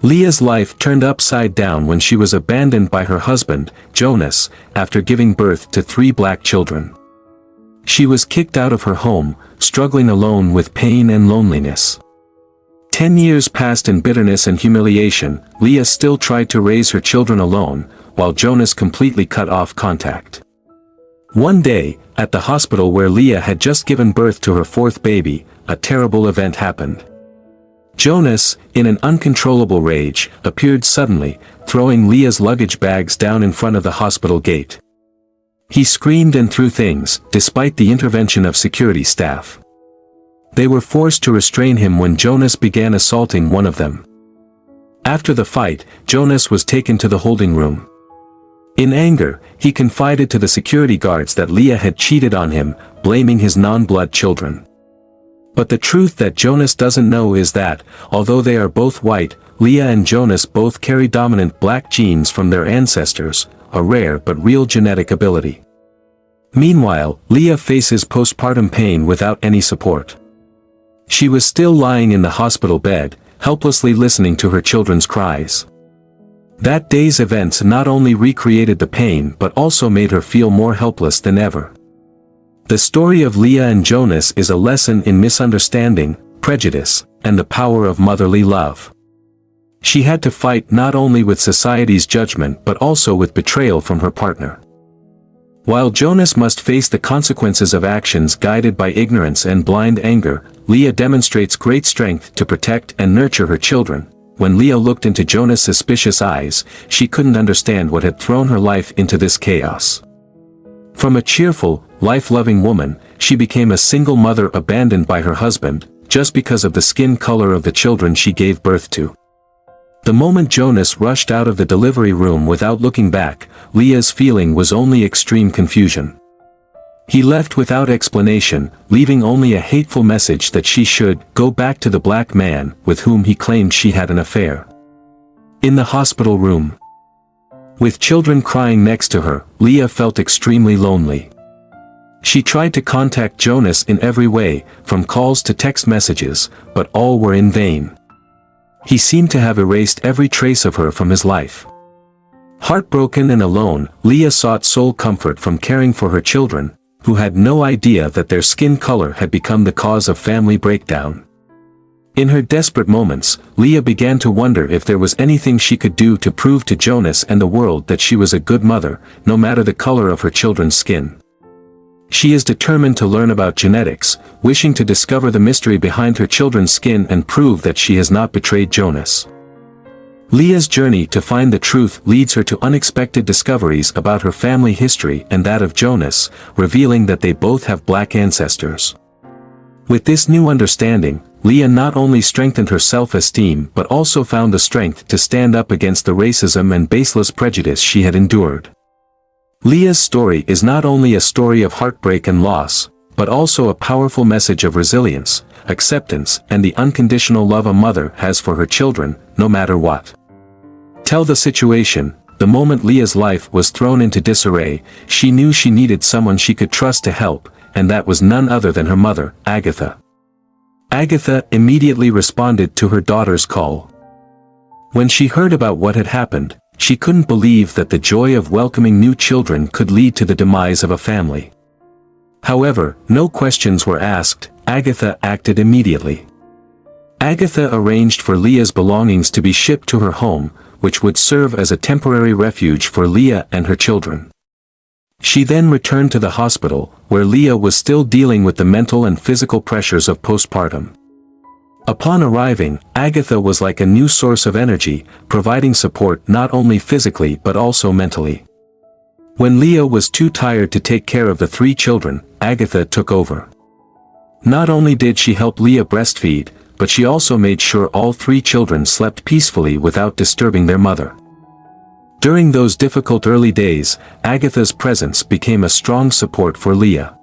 Leah's life turned upside down when she was abandoned by her husband, Jonas, after giving birth to 3 black children. She was kicked out of her home, struggling alone with pain and loneliness. 10 years passed in bitterness and humiliation. Leah still tried to raise her children alone, while Jonas completely cut off contact. One day, at the hospital where Leah had just given birth to her 4th baby, a terrible event happened. Jonas, in an uncontrollable rage, appeared suddenly, throwing Leah's luggage bags down in front of the hospital gate. He screamed and threw things, despite the intervention of security staff. They were forced to restrain him when Jonas began assaulting one of them. After the fight, Jonas was taken to the holding room. In anger, he confided to the security guards that Leah had cheated on him, blaming his non-blood children. But the truth that Jonas doesn't know is that, although they are both white, Leah and Jonas both carry dominant black genes from their ancestors, a rare but real genetic ability. Meanwhile, Leah faces postpartum pain without any support. She was still lying in the hospital bed, helplessly listening to her children's cries. That day's events not only recreated the pain but also made her feel more helpless than ever. The story of Leah and Jonas is a lesson in misunderstanding, prejudice, and the power of motherly love. She had to fight not only with society's judgment but also with betrayal from her partner. While Jonas must face the consequences of actions guided by ignorance and blind anger, Leah demonstrates great strength to protect and nurture her children. When Leah looked into Jonas' suspicious eyes, she couldn't understand what had thrown her life into this chaos. From a cheerful, life-loving woman, she became a single mother abandoned by her husband, just because of the skin color of the children she gave birth to. The moment Jonas rushed out of the delivery room without looking back, Leah's feeling was only extreme confusion. He left without explanation, leaving only a hateful message that she should go back to the black man with whom he claimed she had an affair. In the hospital room, with children crying next to her, Leah felt extremely lonely. She tried to contact Jonas in every way, from calls to text messages, but all were in vain. He seemed to have erased every trace of her from his life. Heartbroken and alone, Leah sought sole comfort from caring for her children, who had no idea that their skin color had become the cause of family breakdown. In her desperate moments, Leah began to wonder if there was anything she could do to prove to Jonas and the world that she was a good mother, no matter the color of her children's skin. She is determined to learn about genetics, wishing to discover the mystery behind her children's skin and prove that she has not betrayed Jonas. Leah's journey to find the truth leads her to unexpected discoveries about her family history and that of Jonas, revealing that they both have black ancestors. With this new understanding, Leah not only strengthened her self-esteem but also found the strength to stand up against the racism and baseless prejudice she had endured. Leah's story is not only a story of heartbreak and loss, but also a powerful message of resilience, acceptance, and the unconditional love a mother has for her children, no matter what. Tell the situation. The moment Leah's life was thrown into disarray, she knew she needed someone she could trust to help, and that was none other than her mother, Agatha. Agatha immediately responded to her daughter's call. When she heard about what had happened, she couldn't believe that the joy of welcoming new children could lead to the demise of a family. However, no questions were asked. Agatha acted immediately. Agatha arranged for Leah's belongings to be shipped to her home, which would serve as a temporary refuge for Leah and her children. She then returned to the hospital, where Leah was still dealing with the mental and physical pressures of postpartum. Upon arriving, Agatha was like a new source of energy, providing support not only physically but also mentally. When Leah was too tired to take care of the 3 children, Agatha took over. Not only did she help Leah breastfeed, but she also made sure all 3 children slept peacefully without disturbing their mother. During those difficult early days, Agatha's presence became a strong support for Leah.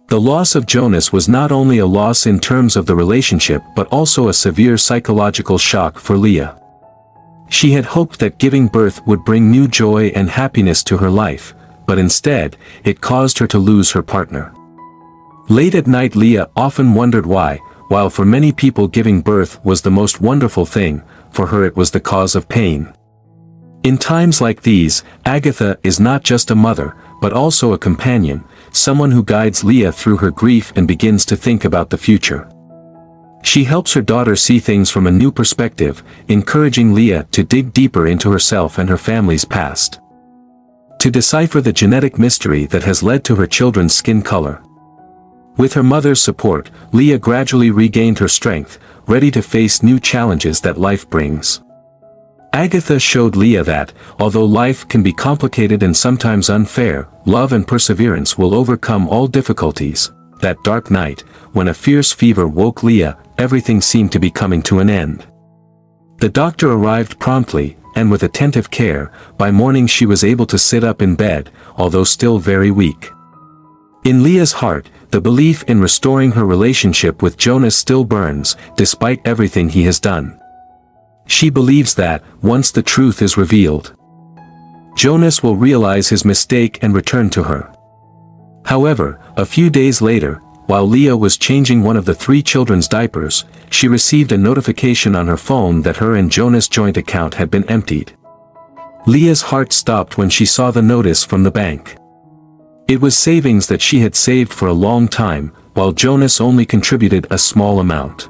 The loss of Jonas was not only a loss in terms of the relationship but also a severe psychological shock for Leah. She had hoped that giving birth would bring new joy and happiness to her life, but instead, it caused her to lose her partner. Late at night Leah often wondered why, while for many people giving birth was the most wonderful thing, for her it was the cause of pain. In times like these, Agatha is not just a mother, but also a companion, someone who guides Leah through her grief and begins to think about the future. She helps her daughter see things from a new perspective, encouraging Leah to dig deeper into herself and her family's past, to decipher the genetic mystery that has led to her children's skin color. With her mother's support, Leah gradually regained her strength, ready to face new challenges that life brings. Agatha showed Leah that, although life can be complicated and sometimes unfair, love and perseverance will overcome all difficulties. That dark night, when a fierce fever woke Leah, everything seemed to be coming to an end. The doctor arrived promptly, and with attentive care, by morning she was able to sit up in bed, although still very weak. In Leah's heart, the belief in restoring her relationship with Jonas still burns, despite everything he has done. She believes that, once the truth is revealed, Jonas will realize his mistake and return to her. However, a few days later, while Leah was changing one of the 3 children's diapers, she received a notification on her phone that her and Jonas' joint account had been emptied. Leah's heart stopped when she saw the notice from the bank. It was savings that she had saved for a long time, while Jonas only contributed a small amount.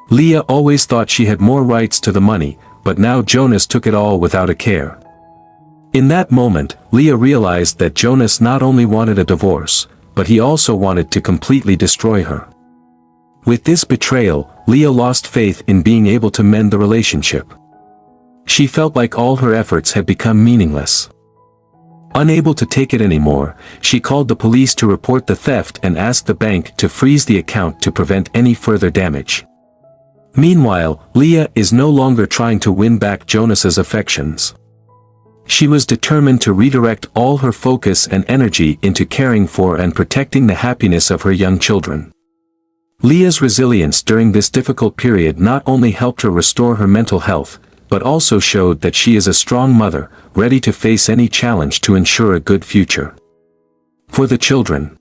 Leah always thought she had more rights to the money, but now Jonas took it all without a care. In that moment, Leah realized that Jonas not only wanted a divorce, but he also wanted to completely destroy her. With this betrayal, Leah lost faith in being able to mend the relationship. She felt like all her efforts had become meaningless. Unable to take it anymore, she called the police to report the theft and asked the bank to freeze the account to prevent any further damage. Meanwhile, Leah is no longer trying to win back Jonas's affections. She was determined to redirect all her focus and energy into caring for and protecting the happiness of her young children. Leah's resilience during this difficult period not only helped her restore her mental health, but also showed that she is a strong mother, ready to face any challenge to ensure a good future for the children.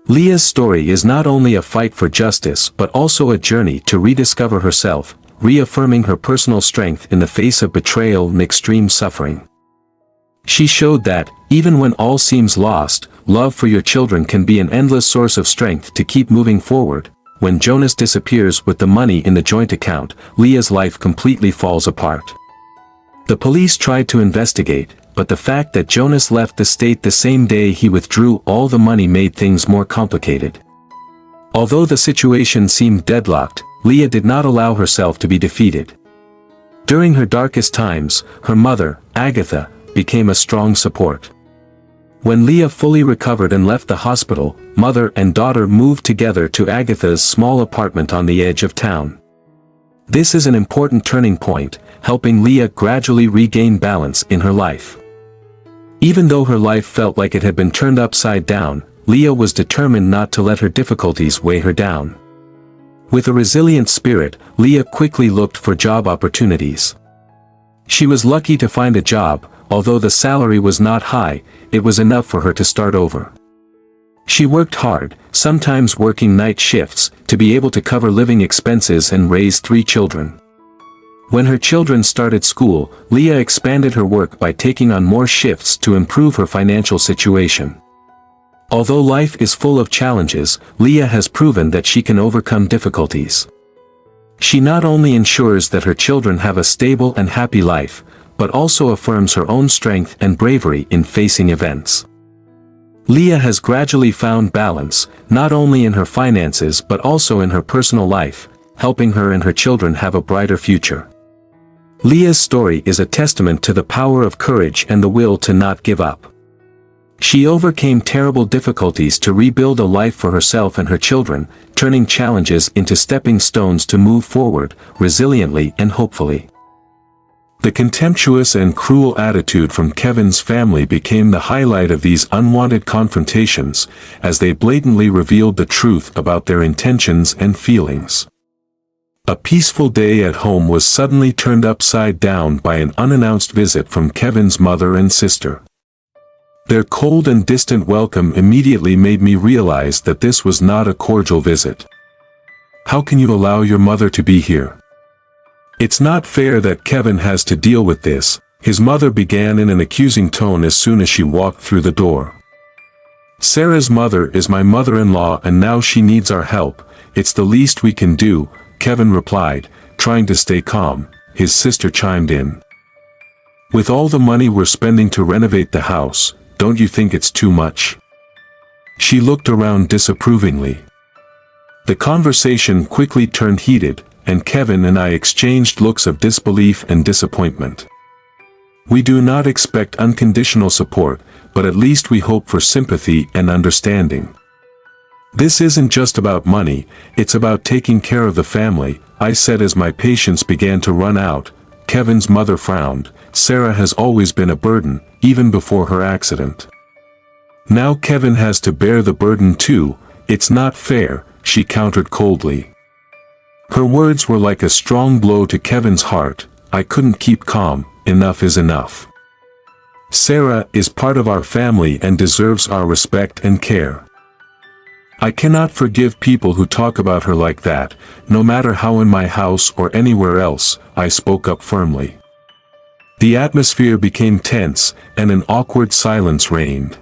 Leah's story is not only a fight for justice but also a journey to rediscover herself, reaffirming her personal strength in the face of betrayal and extreme suffering. She showed that, even when all seems lost, love for your children can be an endless source of strength to keep moving forward. When Jonas disappears with the money in the joint account, Leah's life completely falls apart. The police tried to investigate, but the fact that Jonas left the state the same day he withdrew all the money made things more complicated. Although the situation seemed deadlocked, Leah did not allow herself to be defeated. During her darkest times, her mother, Agatha, became a strong support. When Leah fully recovered and left the hospital, mother and daughter moved together to Agatha's small apartment on the edge of town. This is an important turning point, helping Leah gradually regain balance in her life. Even though her life felt like it had been turned upside down, Leah was determined not to let her difficulties weigh her down. With a resilient spirit, Leah quickly looked for job opportunities. She was lucky to find a job. Although the salary was not high, it was enough for her to start over. She worked hard, sometimes working night shifts, to be able to cover living expenses and raise 3 children. When her children started school, Leah expanded her work by taking on more shifts to improve her financial situation. Although life is full of challenges, Leah has proven that she can overcome difficulties. She not only ensures that her children have a stable and happy life, but also affirms her own strength and bravery in facing events. Leah has gradually found balance, not only in her finances but also in her personal life, helping her and her children have a brighter future. Leah's story is a testament to the power of courage and the will to not give up. She overcame terrible difficulties to rebuild a life for herself and her children, turning challenges into stepping stones to move forward, resiliently and hopefully. The contemptuous and cruel attitude from Kevin's family became the highlight of these unwanted confrontations, as they blatantly revealed the truth about their intentions and feelings. A peaceful day at home was suddenly turned upside down by an unannounced visit from Kevin's mother and sister. Their cold and distant welcome immediately made me realize that this was not a cordial visit. How can you allow your mother to be here? It's not fair that Kevin has to deal with this, his mother began in an accusing tone as soon as she walked through the door. Sarah's mother is my mother-in-law and now she needs our help. It's the least we can do, Kevin replied, trying to stay calm. His sister chimed in. With all the money we're spending to renovate the house, don't you think it's too much? She looked around disapprovingly. The conversation quickly turned heated, and Kevin and I exchanged looks of disbelief and disappointment. We do not expect unconditional support, but at least we hope for sympathy and understanding. This isn't just about money, it's about taking care of the family, I said as my patience began to run out. Kevin's mother frowned. Sarah has always been a burden, even before her accident. Now Kevin has to bear the burden too. It's not fair, she countered coldly. Her words were like a strong blow to Kevin's heart. I couldn't keep calm. Enough is enough. Sarah is part of our family and deserves our respect and care. I cannot forgive people who talk about her like that, no matter how in my house or anywhere else, I spoke up firmly. The atmosphere became tense, and an awkward silence reigned.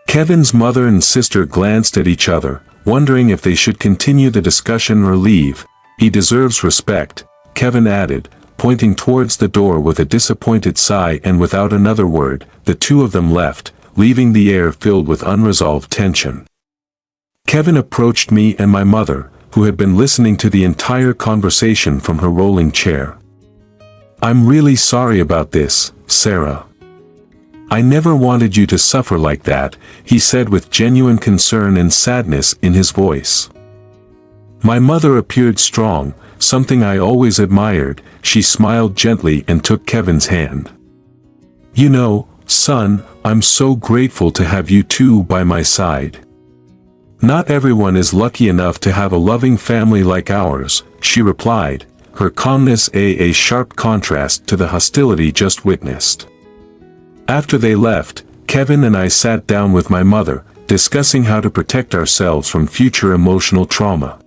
Kevin's mother and sister glanced at each other, wondering if they should continue the discussion or leave. He deserves respect, Kevin added, pointing towards the door with a disappointed sigh, and without another word, the two of them left, leaving the air filled with unresolved tension. Kevin approached me and my mother, who had been listening to the entire conversation from her rolling chair. I'm really sorry about this, Sarah. I never wanted you to suffer like that, he said with genuine concern and sadness in his voice. My mother appeared strong, something I always admired. She smiled gently and took Kevin's hand. You know, son, I'm so grateful to have you two by my side. Not everyone is lucky enough to have a loving family like ours, she replied, her calmness a sharp contrast to the hostility just witnessed. After they left, Kevin and I sat down with my mother, discussing how to protect ourselves from future emotional trauma.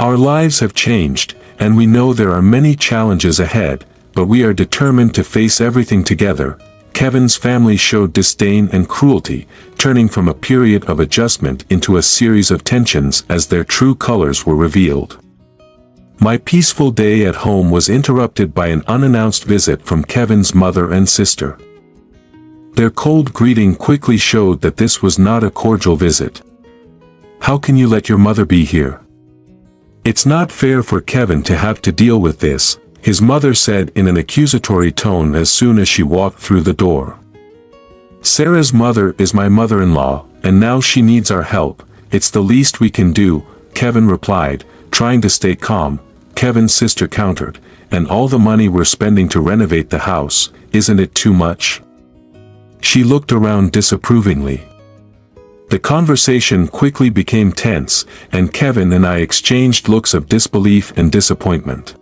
Our lives have changed, and we know there are many challenges ahead, but we are determined to face everything together. Kevin's family showed disdain and cruelty, turning from a period of adjustment into a series of tensions as their true colors were revealed. My peaceful day at home was interrupted by an unannounced visit from Kevin's mother and sister. Their cold greeting quickly showed that this was not a cordial visit. How can you let your mother be here? It's not fair for Kevin to have to deal with this, his mother said in an accusatory tone as soon as she walked through the door. Sarah's mother is my mother-in-law, and now she needs our help. It's the least we can do, Kevin replied, trying to stay calm. Kevin's sister countered, and all the money we're spending to renovate the house, isn't it too much? She looked around disapprovingly. The conversation quickly became tense, and Kevin and I exchanged looks of disbelief and disappointment.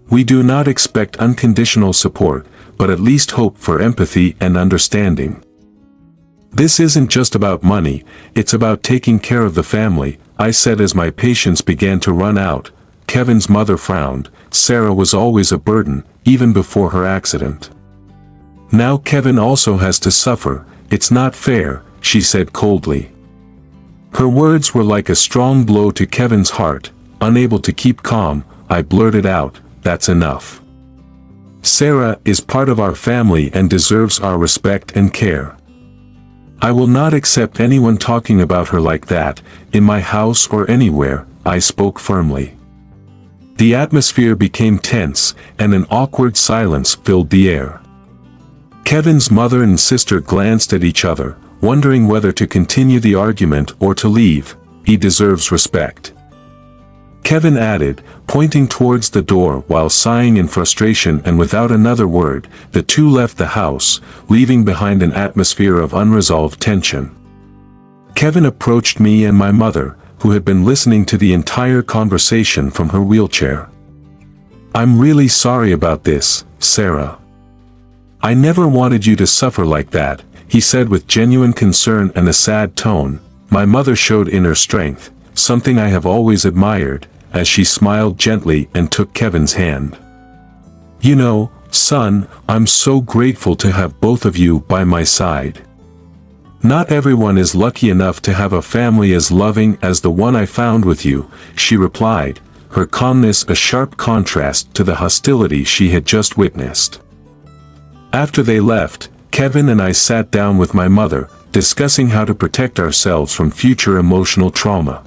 We do not expect unconditional support, but at least hope for empathy and understanding. This isn't just about money, it's about taking care of the family, I said as my patience began to run out. Kevin's mother frowned. Sarah was always a burden, even before her accident. Now Kevin also has to suffer. It's not fair, she said coldly. Her words were like a strong blow to Kevin's heart. Unable to keep calm, I blurted out, that's enough. Sarah is part of our family and deserves our respect and care. I will not accept anyone talking about her like that, in my house or anywhere, I spoke firmly. The atmosphere became tense, and an awkward silence filled the air. Kevin's mother and sister glanced at each other, wondering whether to continue the argument or to leave. He deserves respect, Kevin added, pointing towards the door while sighing in frustration, and without another word, the two left the house, leaving behind an atmosphere of unresolved tension. Kevin approached me and my mother, who had been listening to the entire conversation from her wheelchair. I'm really sorry about this, Sarah. I never wanted you to suffer like that, he said with genuine concern and a sad tone. My mother showed inner strength. something I have always admired, as she smiled gently and took Kevin's hand. You know, son, I'm so grateful to have both of you by my side. Not everyone is lucky enough to have a family as loving as the one I found with you, she replied, her calmness a sharp contrast to the hostility she had just witnessed. After they left, Kevin and I sat down with my mother, discussing how to protect ourselves from future emotional trauma.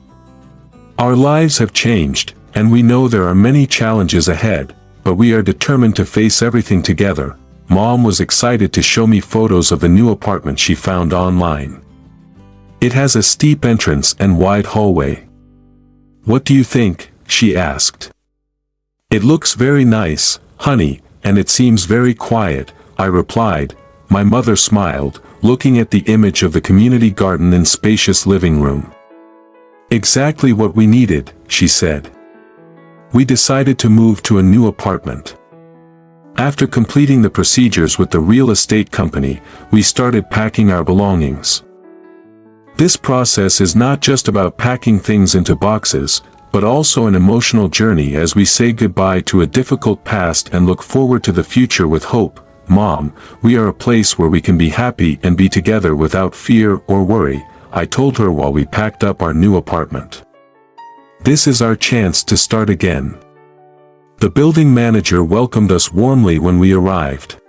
Our lives have changed, and we know there are many challenges ahead, but we are determined to face everything together. Mom was excited to show me photos of the new apartment she found online. It has a steep entrance and wide hallway. What do you think? She asked. It looks very nice, honey, and it seems very quiet, I replied. My mother smiled, looking at the image of the community garden and spacious living room. Exactly what we needed, she said. We decided to move to a new apartment. After completing the procedures with the real estate company, we started packing our belongings. This process is not just about packing things into boxes, but also an emotional journey as we say goodbye to a difficult past and look forward to the future with hope. Mom, we are a place where we can be happy and be together without fear or worry, I told her while we packed up our new apartment. This is our chance to start again. The building manager welcomed us warmly when we arrived.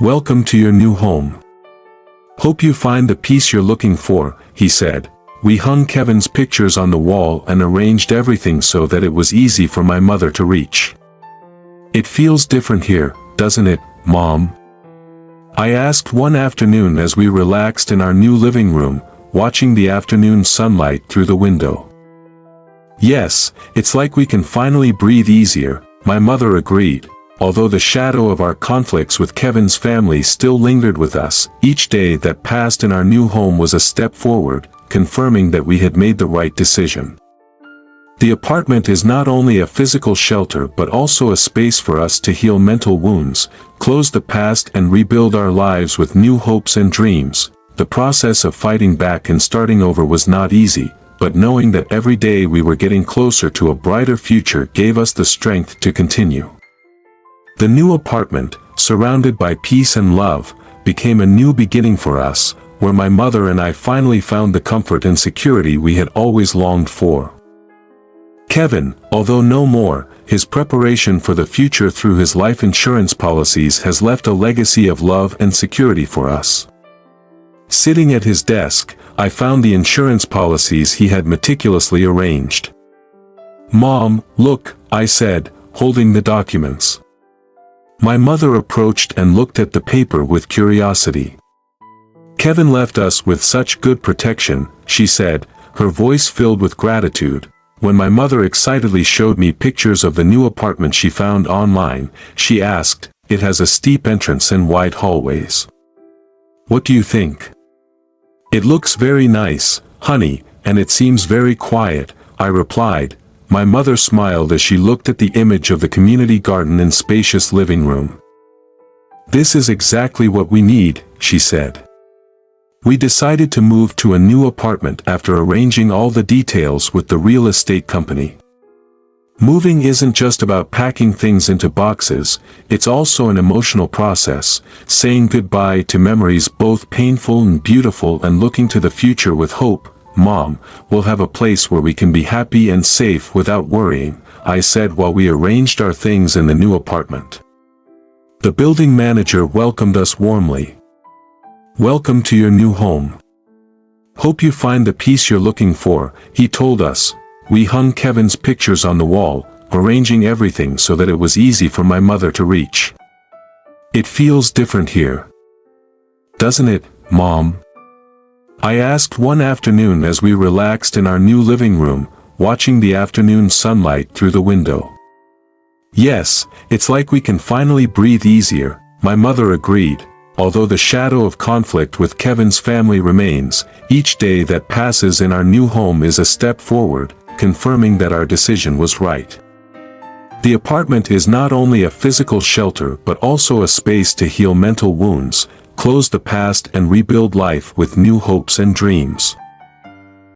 Welcome to your new home. Hope you find the peace you're looking for, he said. We hung Kevin's pictures on the wall and arranged everything so that it was easy for my mother to reach. It feels different here, doesn't it, Mom? I asked one afternoon as we relaxed in our new living room, watching the afternoon sunlight through the window. Yes, it's like we can finally breathe easier, my mother agreed. Although the shadow of our conflicts with Kevin's family still lingered with us, each day that passed in our new home was a step forward, confirming that we had made the right decision. The apartment is not only a physical shelter but also a space for us to heal mental wounds, close the past and rebuild our lives with new hopes and dreams. The process of fighting back and starting over was not easy, but knowing that every day we were getting closer to a brighter future gave us the strength to continue. The new apartment, surrounded by peace and love, became a new beginning for us, where my mother and I finally found the comfort and security we had always longed for. Kevin, although no more, his preparation for the future through his life insurance policies has left a legacy of love and security for us. Sitting at his desk, I found the insurance policies he had meticulously arranged. Mom, look, I said, holding the documents. My mother approached and looked at the paper with curiosity. Kevin left us with such good protection, she said, her voice filled with gratitude. When my mother excitedly showed me pictures of the new apartment she found online, she asked, it has a steep entrance and wide hallways. What do you think? It looks very nice, honey, and it seems very quiet, I replied. My mother smiled as she looked at the image of the community garden and spacious living room. This is exactly what we need, she said. We decided to move to a new apartment after arranging all the details with the real estate company. Moving isn't just about packing things into boxes, it's also an emotional process, saying goodbye to memories both painful and beautiful and looking to the future with hope. Mom, we'll have a place where we can be happy and safe without worrying, I said while we arranged our things in the new apartment. The building manager welcomed us warmly. Welcome to your new home. Hope you find the peace you're looking for, he told us. We hung Kevin's pictures on the wall, arranging everything so that it was easy for my mother to reach. It feels different here. Doesn't it, Mom? I asked one afternoon as we relaxed in our new living room, watching the afternoon sunlight through the window. Yes, it's like we can finally breathe easier, my mother agreed. Although the shadow of conflict with Kevin's family remains, each day that passes in our new home is a step forward, confirming that our decision was right. The apartment is not only a physical shelter but also a space to heal mental wounds, close the past and rebuild life with new hopes and dreams.